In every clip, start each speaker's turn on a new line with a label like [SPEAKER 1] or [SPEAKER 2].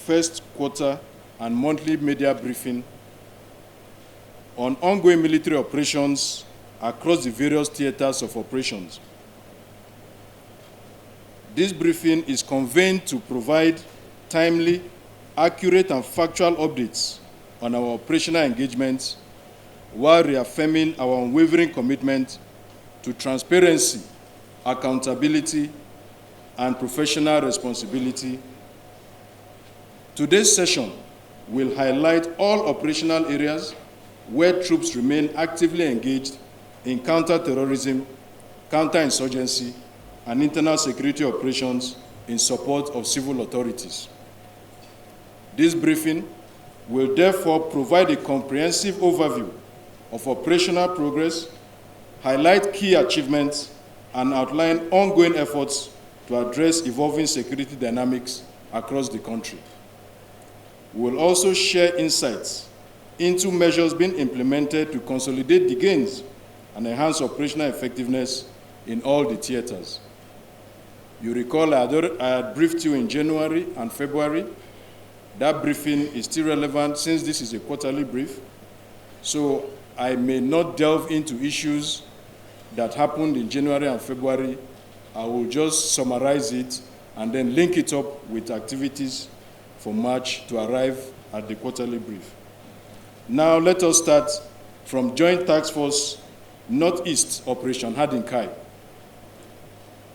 [SPEAKER 1] first quarter and monthly media briefing on ongoing military operations across the various theaters of operations. This briefing is convened to provide timely, accurate, and factual updates on our operational engagements while reaffirming our unwavering commitment to transparency, accountability, and professional responsibility. Today's session will highlight all operational areas where troops remain actively engaged in counter-terrorism, counter-insurgency, and internal security operations in support of civil authorities. This briefing will therefore provide a comprehensive overview of operational progress, highlight key achievements, and outline ongoing efforts to address evolving security dynamics across the country. We will also share insights into measures being implemented to consolidate the gains and enhance operational effectiveness in all the theaters. You recall I had briefed you in January and February. That briefing is still relevant since this is a quarterly brief, so I may not delve into issues that happened in January and February. I will just summarize it and then link it up with activities for March to arrive at the quarterly brief. Now let us start from Joint Task Force Northeast Operation Hadinkai.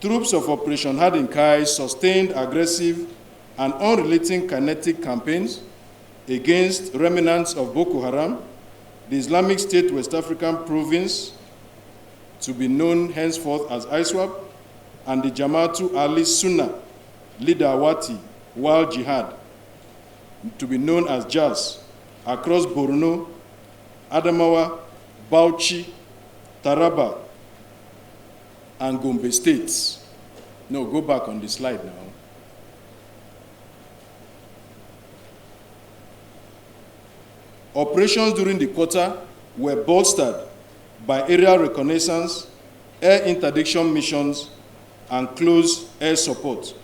[SPEAKER 1] Troops of Operation Hadinkai sustained aggressive and unrelenting kinetic campaigns against remnants of Boko Haram, the Islamic State West African province, to be known henceforth as ISWAP, and the Jama'atu Ali Sunnah Leader Awati Wal Jihad, to be known as JAS, across Borno, Adamawa, Bauchi, Taraba, and Gombe states. No, go back on the slide now. Operations during the quarter were bolstered by aerial reconnaissance, air interdiction missions, and close air support,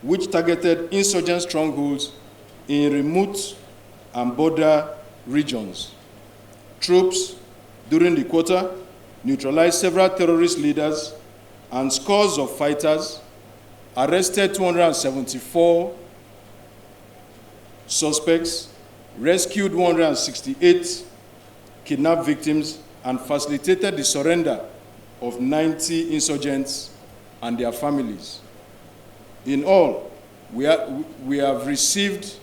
[SPEAKER 1] which targeted insurgent strongholds in remote and border regions. Troops during the quarter neutralized several terrorist leaders and scores of fighters, arrested 274 suspects, rescued 168 kidnapped victims, and facilitated the surrender of 90 insurgents and their families. In all, we have received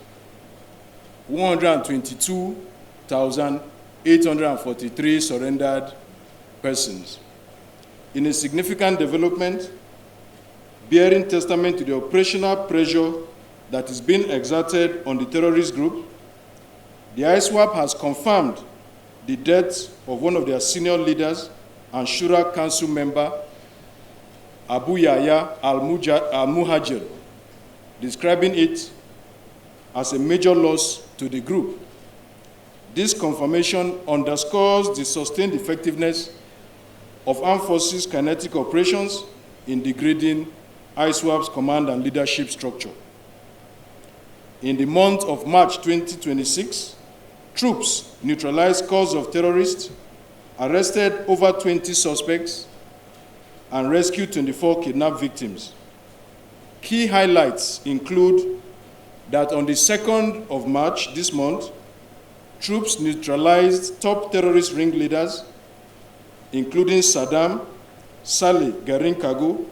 [SPEAKER 1] 122,843 surrendered persons. In a significant development, bearing testament to the operational pressure that is being exerted on the terrorist group, the ISWAP has confirmed the death of one of their senior leaders and Shura Council member, Abu Yahya al-Muhajir, describing it as a major loss to the group. This confirmation underscores the sustained effectiveness of Armed Forces kinetic operations in degrading ISWAP's command and leadership structure. In the month of March 2026, troops neutralized scores of terrorists, arrested over 20 suspects, and rescued 24 kidnapped victims. Key highlights include that on the 2nd of March this month, troops neutralized top terrorist ringleaders, including Saddam, Saleh Garinkago,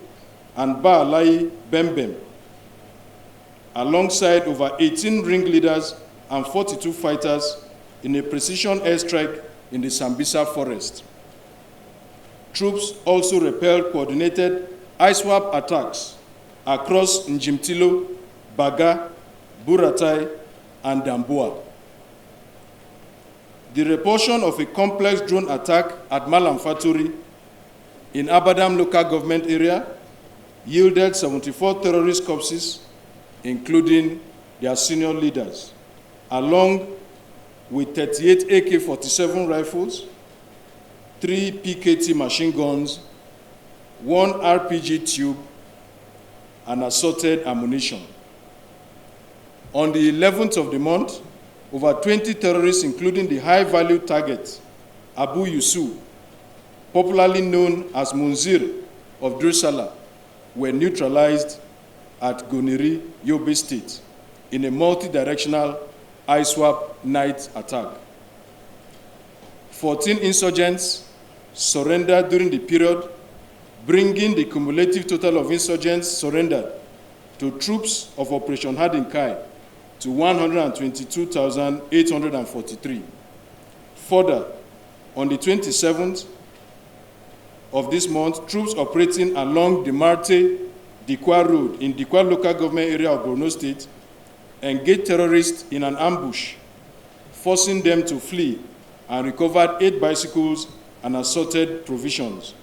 [SPEAKER 1] and Ba'alai Bembem, alongside over 18 ringleaders and 42 fighters in a precision airstrike in the Sambisa forest. Troops also repelled coordinated ISWAP attacks across Njimtilo, Baga, Buratai, and Damboa. The repulsion of a complex drone attack at Malam Faturi in Abadam local government area yielded 74 terrorist corpses, including their senior leaders, along with 38 AK-47 rifles, 3 PKT machine guns, 1 RPG tube, and assorted ammunition. On the 11th of the month, over 20 terrorists, including the high-value target, Abu Yusuf, popularly known as Munzir of Drusala, were neutralized at Goniri, Yobe State, in a multi-directional ISWAP night attack. 14 insurgents surrendered during the period, bringing the cumulative total of insurgents surrendered to troops of Operation Hardin Kai to 122,843. Further, on the 27th of this month, troops operating along the Marte-Dikwa Road in Dikwa local government area of Borno State engaged terrorists in an ambush, forcing them to flee, and recovered 8 bicycles and assorted provisions.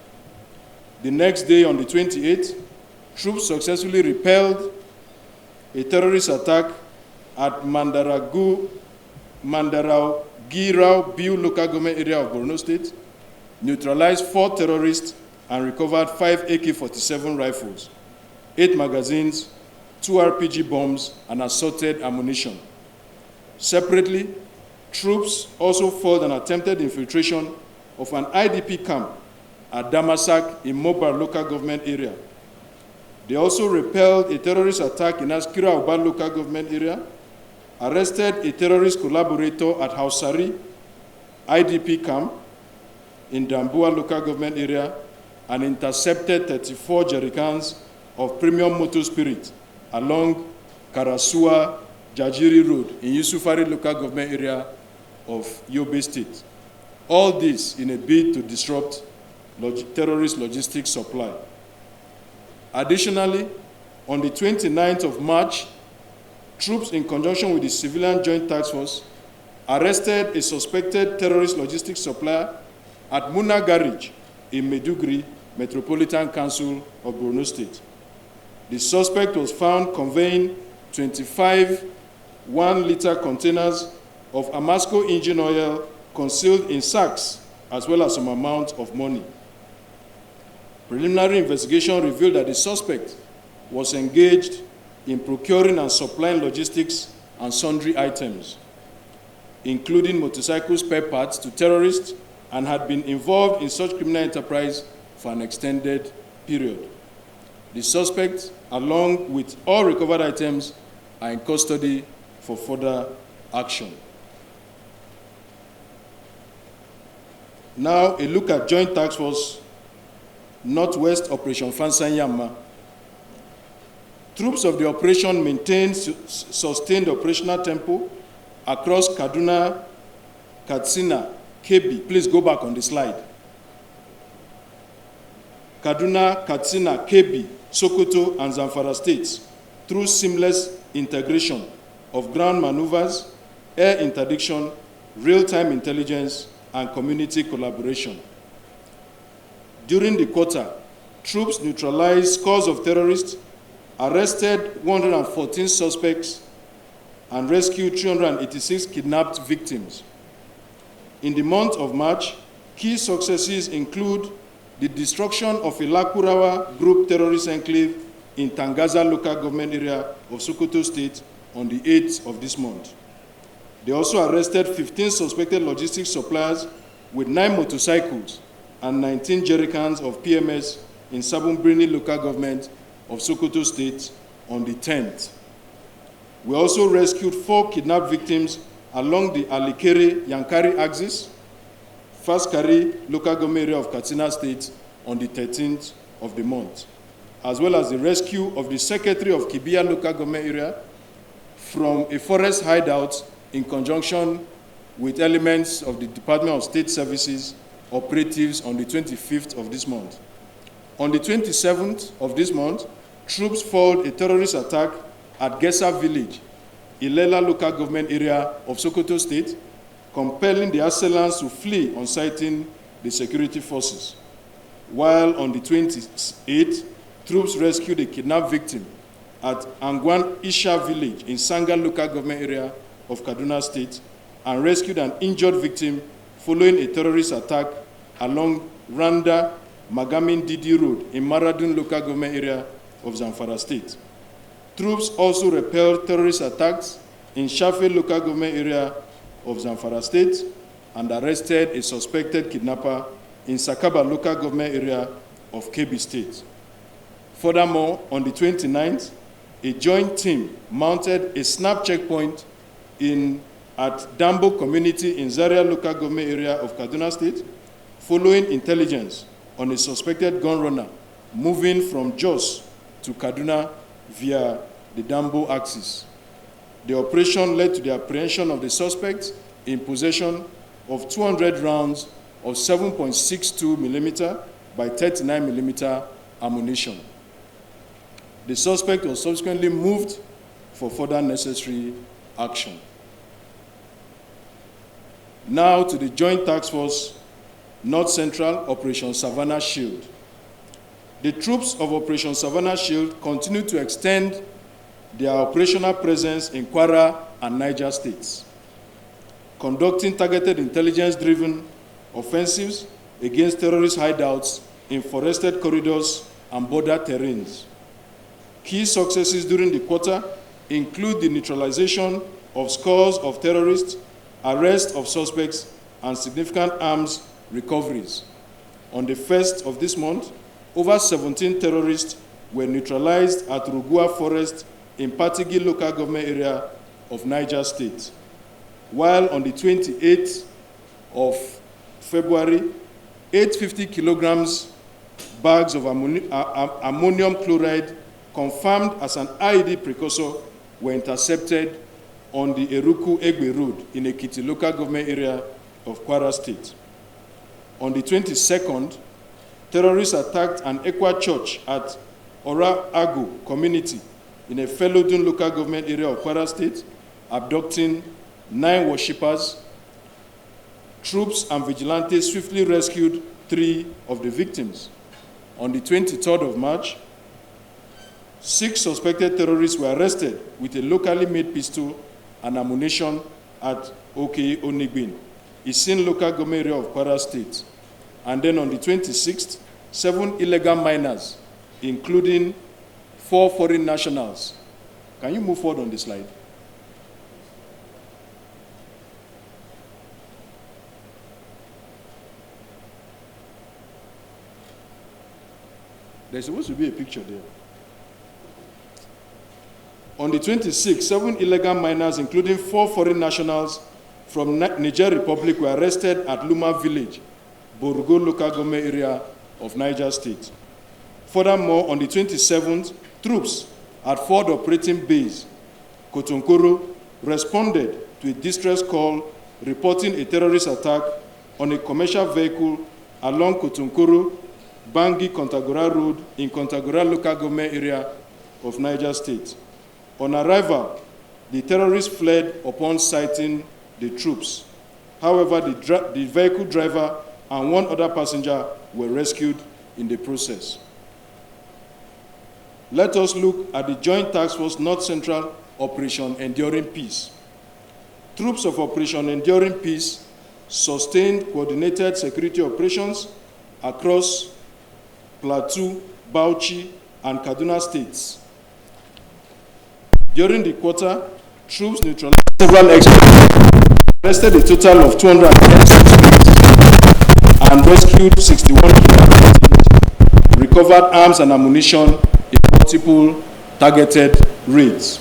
[SPEAKER 1] The next day, on the 28th, troops successfully repelled a terrorist attack at Mandaragirao Biu local government area of Borno State, neutralized 4 terrorists, and recovered 5 AK-47 rifles, 8 magazines, 2 RPG bombs, and assorted ammunition. Separately, troops also foiled an attempted infiltration of an IDP camp at Damasak in Mobar local government area. They also repelled a terrorist attack in Askira Uba local government area, arrested a terrorist collaborator at Hausari IDP camp in Dambua local government area, and intercepted 34 jerrycans of premium motor spirit along Karasua Jajiri Road in Yusufari local government area of Yobe State. All this in a bid to disrupt terrorist logistics supply. Additionally, on the 29th of March, troops in conjunction with the Civilian Joint Task Force arrested a suspected terrorist logistics supplier at Muna Garage in Maiduguri, Metropolitan Council of Borno State. The suspect was found conveying 25 1-liter containers of Amasco engine oil concealed in sacks, as well as some amount of money. Preliminary investigation revealed that the suspect was engaged in procuring and supplying logistics and sundry items, including motorcycle spare parts, to terrorists, and had been involved in such criminal enterprise for an extended period. The suspect, along with all recovered items, are in custody for further action. Now, a look at Joint Task Force Northwest Operation Fansanyama. Troops of the operation maintained sustained operational tempo across Kaduna, Katsina, Kebbi. Please go back on the slide. Kaduna, Katsina, Kebbi, Sokoto, and Zamfara states through seamless integration of ground maneuvers, air interdiction, real-time intelligence, and community collaboration. During the quarter, troops neutralized scores of terrorists, arrested 114 suspects, and rescued 386 kidnapped victims. In the month of March, key successes include the destruction of a Lakurawa group terrorist enclave in Tangaza local government area of Sokoto State on the 8th of this month. They also arrested 15 suspected logistics suppliers with 9 motorcycles and 19 jerrycans of PMS in Sabumbrini local government of Sokoto State on the 10th. We also rescued 4 kidnapped victims along the Alikere-Yankari axis, Faskari local government area of Katsina State on the 13th of the month, as well as the rescue of the secretary of Kibia local government area from a forest hideout in conjunction with elements of the Department of State Services operatives on the 25th of this month. On the 27th of this month, troops foiled a terrorist attack at Gesa village, Ilela local government area of Sokoto State, compelling the assailants to flee on sighting the security forces. While on the 28th, troops rescued a kidnapped victim at Angwan Isha village in Sanga local government area of Kaduna State, and rescued an injured victim following a terrorist attack along Randa Magamin Didi Road in Maradun local government area of Zamfara State. Troops also repelled terrorist attacks in Shafe local government area of Zamfara State and arrested a suspected kidnapper in Sakaba local government area of Kebbi State. Furthermore, on the 29th, a joint team mounted a snap checkpoint at Dambo community in Zaria local government area of Kaduna State, following intelligence on a suspected gun runner moving from Jos to Kaduna via the Dambo axis. The operation led to the apprehension of the suspect in possession of 200 rounds of 7.62 millimeter by 39 millimeter ammunition. The suspect was subsequently moved for further necessary action. Now to the Joint Task Force North Central Operation Savannah Shield. The troops of Operation Savannah Shield continue to extend their operational presence in Kwara and Niger states, conducting targeted intelligence-driven offensives against terrorist hideouts in forested corridors and border terrains. Key successes during the quarter include the neutralization of scores of terrorists, arrest of suspects, and significant arms recoveries. On the 1st of this month, over 17 terrorists were neutralized at Rugua Forest in Patigi local government area of Niger State, while on the 28th of February, 850 kilograms bags of ammonium chloride confirmed as an IED precursor were intercepted on the Eruku-Egbe Road in Ekiti local government area of Kwara State. On the 22nd, terrorists attacked an Ekwa church at Ora Agu community in a Felodun local government area of Kwara State, abducting 9 worshippers. Troops and vigilantes swiftly rescued 3 of the victims. On the 23rd of March, 6 suspected terrorists were arrested with a locally made pistol and ammunition at Oke Onigbin, Isin local government area of Kwara State. And then on the 26th, 7 illegal miners, including 4 foreign nationals. Can you move forward on the slide? There's supposed to be a picture there. On the 26th, 7 illegal miners, including 4 foreign nationals from Niger Republic, were arrested at Luma Village, Borugo local government area of Niger State. Furthermore, on the 27th, troops at Ford Operating Base, Kotonkoro, responded to a distress call reporting a terrorist attack on a commercial vehicle along Kotonkoro, Bangi Kontagora Road in Kontagora local government area of Niger State. On arrival, the terrorists fled upon sighting the troops. However, the vehicle driver and 1 other passenger were rescued in the process. Let us look at the Joint Task Force North Central Operation Enduring Peace. Troops of Operation Enduring Peace sustained coordinated security operations across Plateau, Bauchi, and Kaduna states. During the quarter, troops neutralized several explosives, arrested a total of 210 suspects, and rescued 61 kidnapped, recovered arms and ammunition in multiple targeted raids.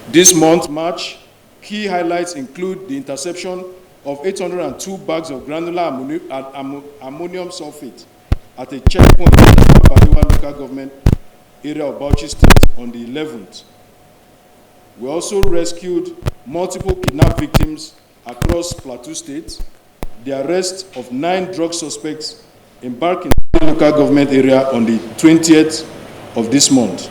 [SPEAKER 1] This month, March, key highlights include the interception of 802 bags of granular ammonium sulfate at a checkpoint in the Baliwa local government area of Bauchi State on the 11th. We also rescued multiple kidnapped victims across Plateau State, the arrest of 9 drug suspects embarked in the local government area on the 20th of this month.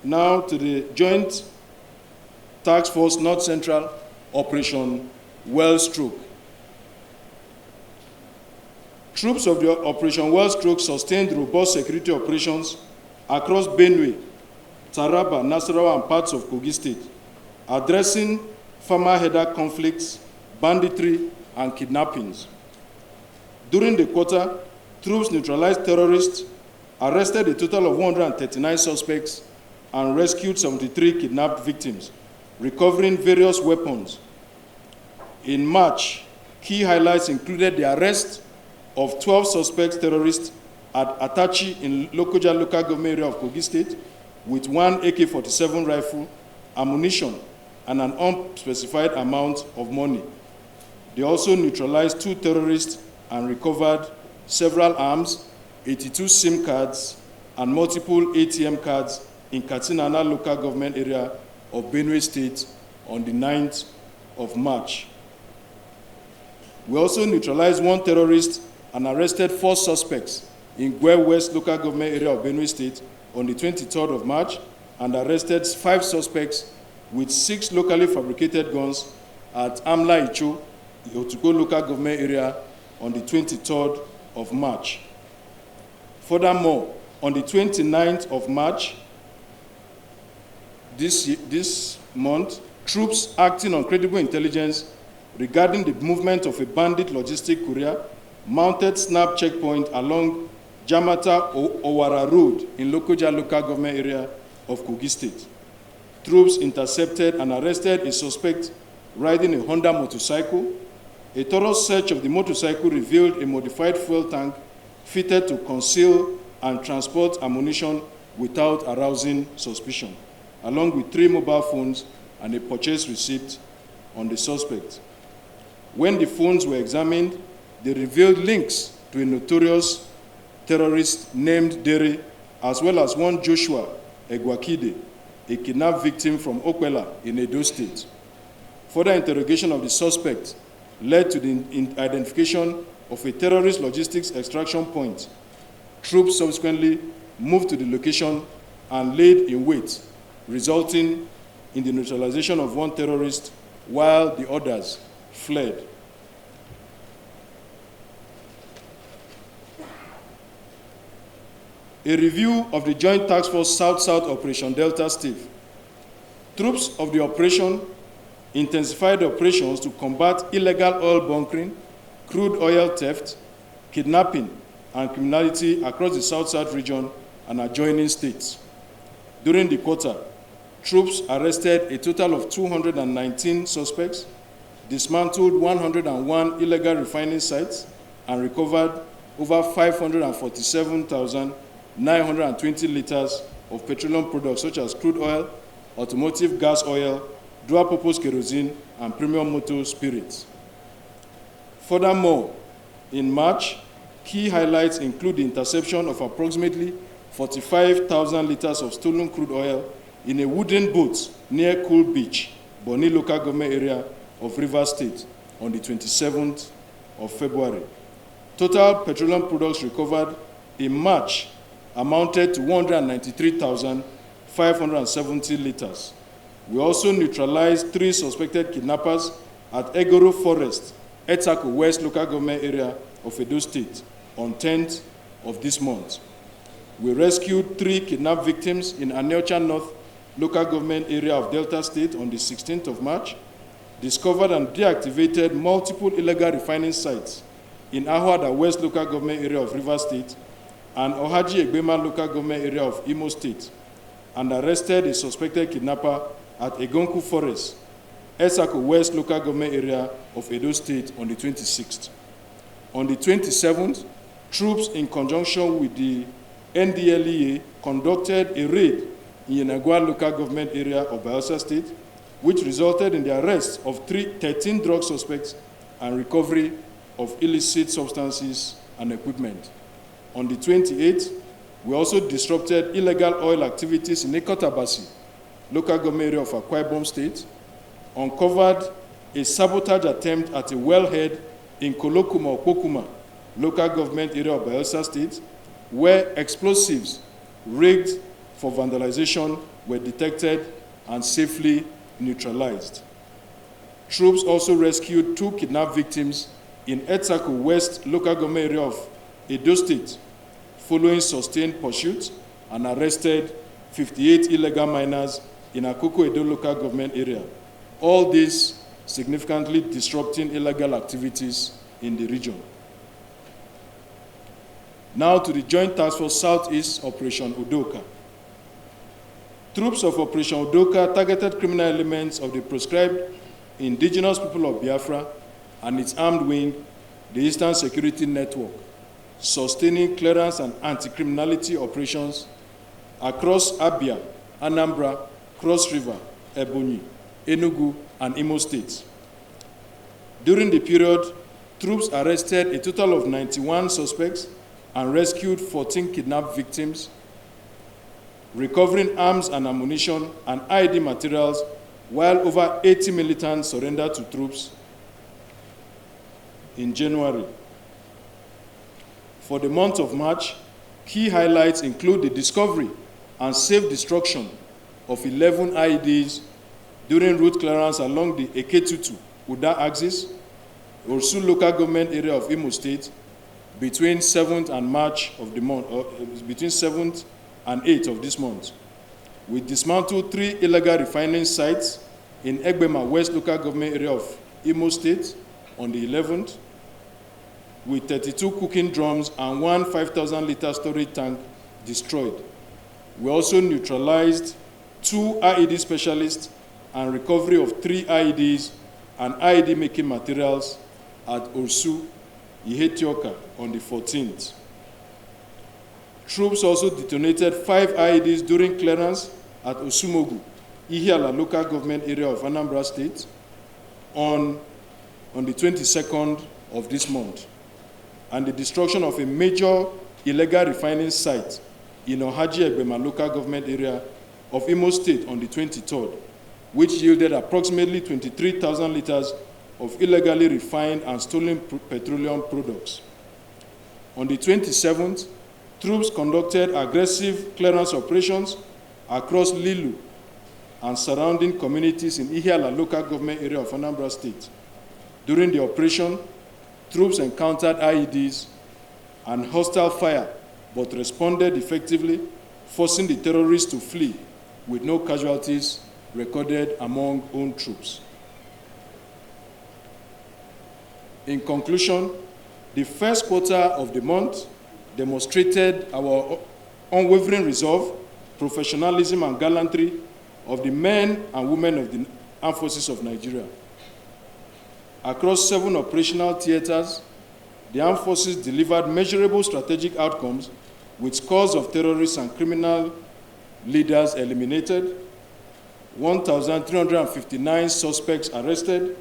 [SPEAKER 1] Now to the Joint Task Force North Central Operation Wellstroke. Troops of the Operation Wellstroke sustained robust security operations across Benue, Taraba, Nasarawa, and parts of Kogi State, addressing farmer-header conflicts, banditry, and kidnappings. During the quarter, troops neutralized terrorists, arrested a total of 139 suspects, and rescued 73 kidnapped victims, recovering various weapons. In March, key highlights included the arrest of 12 suspect terrorists at Atachi in Lokoja local government area of Kogi State with one AK-47 rifle, ammunition, and an unspecified amount of money. They also neutralized 2 terrorists and recovered several arms, 82 SIM cards, and multiple ATM cards in Katinana local government area of Benue State on the 9th of March. We also neutralized 1 terrorist and arrested 4 suspects in Gwe West local government area of Benue State on the 23rd of March and arrested 5 suspects with 6 locally fabricated guns at Amla Icho, Otuko local government area on the 23rd of March. Furthermore, on the 29th of March, this month, troops acting on credible intelligence regarding the movement of a bandit logistic courier mounted snap checkpoint along Jamata Owara Road in Lokoja local government area of Kogi State. Troops intercepted and arrested a suspect riding a Honda motorcycle. A thorough search of the motorcycle revealed a modified fuel tank fitted to conceal and transport ammunition without arousing suspicion, along with 3 mobile phones and a purchase receipt on the suspect. When the phones were examined, they revealed links to a notorious terrorist named Dere, as well as one Joshua Egwakide, a kidnapped victim from Okwela in Edo State. Further interrogation of the suspect led to the identification of a terrorist logistics extraction point. Troops subsequently moved to the location and laid in wait, resulting in the neutralization of 1 terrorist while the others fled. A review of the Joint Task Force South-South Operation Delta Steve. Troops of the operation intensified operations to combat illegal oil bunkering, crude oil theft, kidnapping, and criminality across the South-South region and adjoining states. During the quarter, troops arrested a total of 219 suspects, dismantled 101 illegal refining sites, and recovered over 547,920 liters of petroleum products such as crude oil, automotive gas oil, dual-purpose kerosene, and premium motor spirits. Furthermore, in March, key highlights include the interception of approximately 45,000 liters of stolen crude oil in a wooden boat near Cool Beach, Boni local government area of Rivers State on the 27th of February. Total petroleum products recovered in March amounted to 193,570 liters. We also neutralized 3 suspected kidnappers at Egoro Forest, Etako West local government area of Edo State on 10th of this month. We rescued 3 kidnapped victims in Aneocha North local government area of Delta State on the 16th of March, discovered and deactivated multiple illegal refining sites in Ahwada West local government area of Rivers State and Ohaji Egbema local government area of Imo State, and arrested a suspected kidnapper at Egonku Forest, Esako West local government area of Edo State on the 26th. On the 27th, troops in conjunction with the NDLEA conducted a raid in Yenagua local government area of Bayelsa State, which resulted in the arrest of 13 drug suspects and recovery of illicit substances and equipment. On the 28th, we also disrupted illegal oil activities in Ekotabasi, local government area of Akwa Ibom State, uncovered a sabotage attempt at a wellhead in Kolokuma or Pokuma, local government area of Bayelsa State, where explosives rigged for vandalization were detected and safely neutralized. Troops also rescued 2 kidnapped victims in Etsako West local government area of Edo State, following sustained pursuit, and arrested 58 illegal miners in Akoko Edo local government area. All this significantly disrupting illegal activities in the region. Now to the Joint Task Force Southeast Operation Udoka. Troops of Operation Udoka targeted criminal elements of the proscribed indigenous people of Biafra and its armed wing, the Eastern Security Network, sustaining clearance and anti-criminality operations across Abia, Anambra, Cross River, Ebonyi, Enugu, and Imo states. During the period, troops arrested a total of 91 suspects and rescued 14 kidnapped victims, recovering arms and ammunition and IED materials, while over 80 militants surrendered to troops in January. For the month of March, key highlights include the discovery and safe destruction of 11 IEDs during route clearance along the Eketutu-Uda axis, Orsu local government area of Imo State, between 7th and March of the month, between 7th and 8th of this month. We dismantled 3 illegal refining sites in Egbema West local government area of Imo State on the 11th, with 32 cooking drums and 1 5,000-liter storage tank destroyed. We also neutralized 2 IED specialists and recovery of 3 IEDs and IED making materials at Orsu, Ihetioka on the 14th. Troops also detonated 5 IEDs during clearance at Osumogu, Ihiala local government area of Anambra State on the 22nd of this month, and the destruction of a major illegal refining site in Ohaji Egbema local government area of Imo State on the 23rd, which yielded approximately 23,000 liters of illegally refined and stolen petroleum products. On the 27th, troops conducted aggressive clearance operations across Lilu and surrounding communities in Ihiala local government area of Anambra State. During the operation, troops encountered IEDs and hostile fire, but responded effectively, forcing the terrorists to flee with no casualties recorded among own troops. In conclusion, the first quarter of the month demonstrated our unwavering resolve, professionalism, and gallantry of the men and women of the Armed Forces of Nigeria. Across 7 operational theaters, the Armed Forces delivered measurable strategic outcomes with scores of terrorists and criminal leaders eliminated, 1,359 suspects arrested,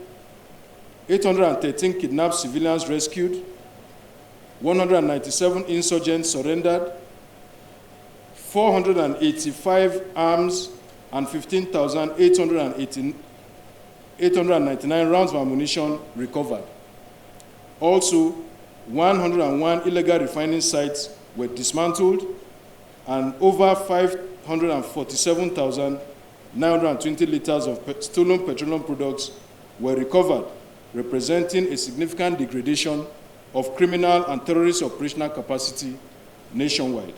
[SPEAKER 1] 813 kidnapped civilians rescued, 197 insurgents surrendered, 485 arms and 15,899 rounds of ammunition recovered. Also, 101 illegal refining sites were dismantled and over 547,920 liters of stolen petroleum products were recovered, representing a significant degradation of criminal and terrorist operational capacity nationwide.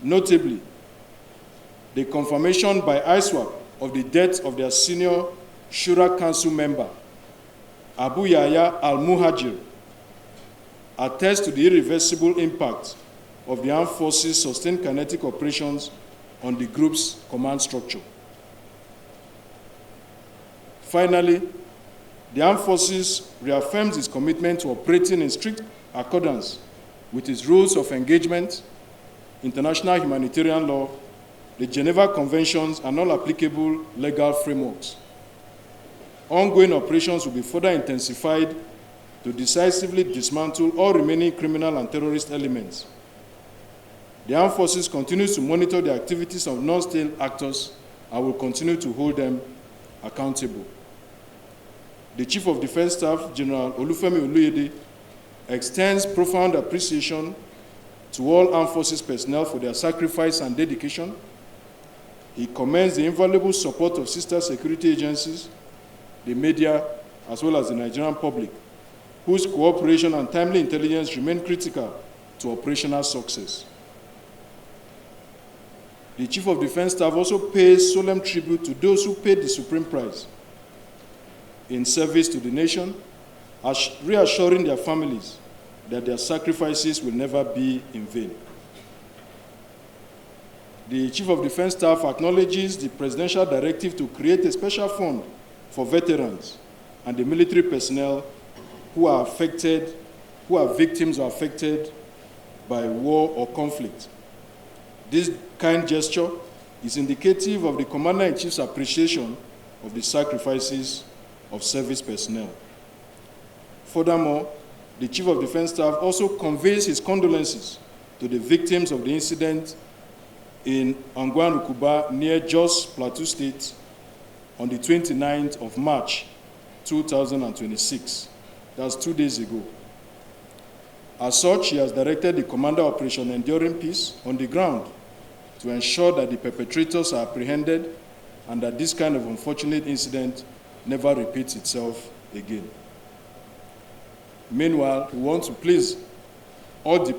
[SPEAKER 1] Notably, the confirmation by ISWAP of the death of their senior Shura Council member, Abu Yahya al-Muhajir, attests to the irreversible impact of the Armed Forces' sustained kinetic operations on the group's command structure. Finally, the Armed Forces reaffirms its commitment to operating in strict accordance with its rules of engagement, international humanitarian law, the Geneva Conventions, and all applicable legal frameworks. Ongoing operations will be further intensified to decisively dismantle all remaining criminal and terrorist elements. The Armed Forces continues to monitor the activities of non-state actors and will continue to hold them accountable. The Chief of Defense Staff, General Olufemi Oluyede, extends profound appreciation to all Armed Forces personnel for their sacrifice and dedication. He commends the invaluable support of sister security agencies, the media, as well as the Nigerian public whose cooperation and timely intelligence remain critical to operational success. The Chief of Defense Staff also pays solemn tribute to those who paid the supreme price in service to the nation, reassuring their families that their sacrifices will never be in vain. The Chief of Defense Staff acknowledges the presidential directive to create a special fund for veterans and the military personnel who are victims or affected by war or conflict. This kind gesture is indicative of the Commander-in-Chief's appreciation of the sacrifices of service personnel. Furthermore, the Chief of Defense Staff also conveys his condolences to the victims of the incident in Angwan-Rukuba near Jos, Plateau State on the 29th of March, 2026. That's 2 days ago. As such, he has directed the Commander Operation Enduring Peace on the ground to ensure that the perpetrators are apprehended and that this kind of unfortunate incident never repeats itself again. Meanwhile, we want to please all the